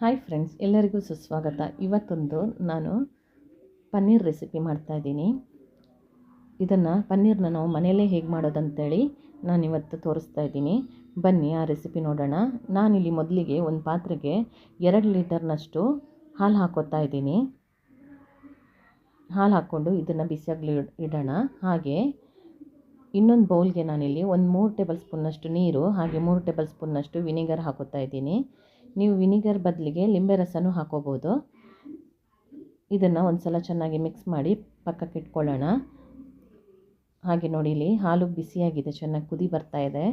Hi friends, ಎಲ್ಲರಿಗೂ ಸುಸ್ವಾಗತ. ಇವತ್ತೊಂದು ನಾನು ಪನ್ನೀರ್ ರೆಸಿಪಿ ಮಾಡ್ತಾಯಿದ್ದೀನಿ. ಇದನ್ನು ಪನ್ನೀರನ್ನ ನಾವು ಮನೆಯಲ್ಲೇ ಹೇಗೆ ಮಾಡೋದಂತೇಳಿ ನಾನಿವತ್ತು ತೋರಿಸ್ತಾ ಇದ್ದೀನಿ. ಬನ್ನಿ ಆ ರೆಸಿಪಿ ನೋಡೋಣ. ನಾನಿಲ್ಲಿ ಮೊದಲಿಗೆ ಒಂದು ಪಾತ್ರೆಗೆ 2 ಲೀಟರ್ನಷ್ಟು ಹಾಲು ಹಾಕೋತಾ ಇದ್ದೀನಿ. ಹಾಲು ಹಾಕ್ಕೊಂಡು ಇದನ್ನು ಬಿಸಿಯಾಗಲಿ ಇಡೋಣ. ಹಾಗೆ ಇನ್ನೊಂದು ಬೌಲ್ಗೆ ನಾನಿಲ್ಲಿ ಒಂದು 3 ಟೇಬಲ್ ಸ್ಪೂನ್ನಷ್ಟು ನೀರು ಹಾಗೆ 3 ಟೇಬಲ್ ಸ್ಪೂನ್ನಷ್ಟು ವಿನಿಗರ್ ಹಾಕೋತಾ ಇದ್ದೀನಿ. ನೀವು ವಿನಿಗರ್ ಬದಲಿಗೆ ಲಿಂಬೆ ರಸನೂ ಹಾಕೋಬೋದು. ಇದನ್ನು ಒಂದು ಸಲ ಚೆನ್ನಾಗಿ ಮಿಕ್ಸ್ ಮಾಡಿ ಪಕ್ಕಕ್ಕೆ ಇಟ್ಕೊಳ್ಳೋಣ. ಹಾಗೆ ನೋಡಿ, ಇಲ್ಲಿ ಹಾಲು ಬಿಸಿಯಾಗಿದೆ, ಚೆನ್ನಾಗಿ ಕುದಿ ಬರ್ತಾ ಇದೆ.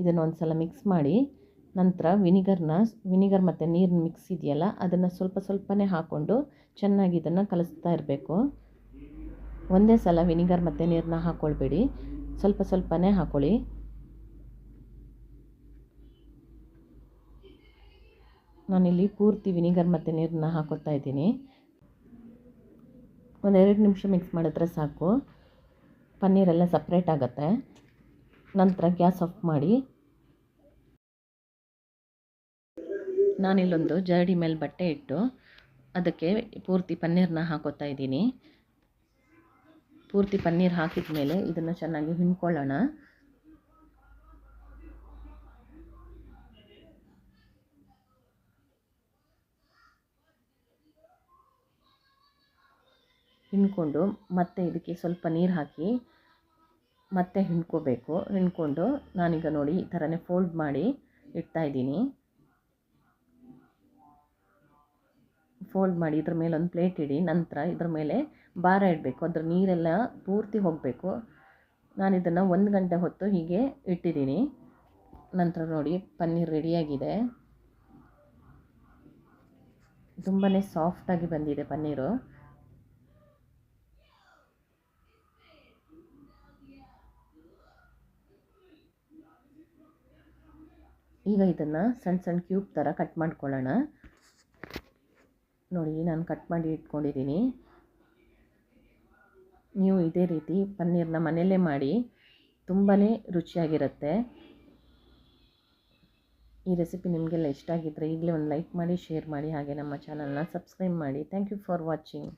ಇದನ್ನು ಒಂದು ಸಲ ಮಿಕ್ಸ್ ಮಾಡಿ ನಂತರ ವಿನಿಗರ್ ಮತ್ತು ನೀರಿನ ಮಿಕ್ಸ್ ಇದೆಯಲ್ಲ ಅದನ್ನು ಸ್ವಲ್ಪನೇ ಹಾಕ್ಕೊಂಡು ಚೆನ್ನಾಗಿ ಇದನ್ನು ಕಲಿಸ್ತಾ ಇರಬೇಕು. ಒಂದೇ ಸಲ ವಿನಿಗರ್ ಮತ್ತು ನೀರನ್ನ ಹಾಕ್ಕೊಳ್ಬೇಡಿ, ಸ್ವಲ್ಪನೇ ಹಾಕ್ಕೊಳ್ಳಿ. ನಾನಿಲ್ಲಿ ಪೂರ್ತಿ ವಿನಿಗರ್ ಮತ್ತು ನೀರನ್ನ ಹಾಕೋತಾ ಇದ್ದೀನಿ. ಒಂದು 2 ನಿಮಿಷ ಮಿಕ್ಸ್ ಮಾಡಿದ್ರೆ ಸಾಕು, ಪನ್ನೀರೆಲ್ಲ ಸಪ್ರೇಟ್ ಆಗುತ್ತೆ. ನಂತರ ಗ್ಯಾಸ್ ಆಫ್ ಮಾಡಿ ನಾನಿಲ್ಲೊಂದು ಜರಡಿ ಮೇಲೆ ಬಟ್ಟೆ ಇಟ್ಟು ಅದಕ್ಕೆ ಪೂರ್ತಿ ಪನ್ನೀರನ್ನ ಹಾಕೋತಾ ಇದ್ದೀನಿ. ಪೂರ್ತಿ ಪನ್ನೀರ್ ಹಾಕಿದ ಮೇಲೆ ಇದನ್ನು ಚೆನ್ನಾಗಿ ಹಿಂಡ್ಕೊಳ್ಳೋಣ. ಹಿಂಡ್ಕೊಂಡು ಮತ್ತೆ ಇದಕ್ಕೆ ಸ್ವಲ್ಪ ನೀರು ಹಾಕಿ ಮತ್ತೆ ಹಿಂಡ್ಕೋಬೇಕು. ಹಿಂಡ್ಕೊಂಡು ನಾನೀಗ ನೋಡಿ ಈ ಥರನೇ ಫೋಲ್ಡ್ ಮಾಡಿ ಇಡ್ತಾಯಿದ್ದೀನಿ. ಫೋಲ್ಡ್ ಮಾಡಿ ಇದ್ರ ಮೇಲೆ ಒಂದು ಪ್ಲೇಟ್ ಇಡಿ. ನಂತರ ಇದ್ರ ಮೇಲೆ ಭಾರ ಇಡಬೇಕು, ಅದ್ರ ನೀರೆಲ್ಲ ಪೂರ್ತಿ ಹೋಗಬೇಕು. ನಾನು ಇದನ್ನು 1 ಗಂಟೆ ಹೊತ್ತು ಹೀಗೆ ಇಟ್ಟಿದ್ದೀನಿ. ನಂತರ ನೋಡಿ ಪನ್ನೀರ್ ರೆಡಿಯಾಗಿದೆ. ತುಂಬಾ ಸಾಫ್ಟಾಗಿ ಬಂದಿದೆ ಪನ್ನೀರು. ಈಗ ಇದನ್ನು ಸಣ್ಣ ಕ್ಯೂಬ್ ಥರ ಕಟ್ ಮಾಡ್ಕೊಳ್ಳೋಣ. ನೋಡಿ, ನಾನು ಕಟ್ ಮಾಡಿ ಇಟ್ಕೊಂಡಿದ್ದೀನಿ. ನೀವು ಇದೇ ರೀತಿ ಪನ್ನೀರನ್ನ ಮನೆಯಲ್ಲೇ ಮಾಡಿ, ತುಂಬಾ ರುಚಿಯಾಗಿರುತ್ತೆ. ಈ ರೆಸಿಪಿ ನಿಮಗೆಲ್ಲ ಇಷ್ಟ ಆಗಿದ್ದರೆ ಈಗಲೇ ಒಂದು ಲೈಕ್ ಮಾಡಿ, ಶೇರ್ ಮಾಡಿ, ಹಾಗೆ ನಮ್ಮ ಚಾನಲ್ನ ಸಬ್ಸ್ಕ್ರೈಬ್ ಮಾಡಿ. Thank you for watching.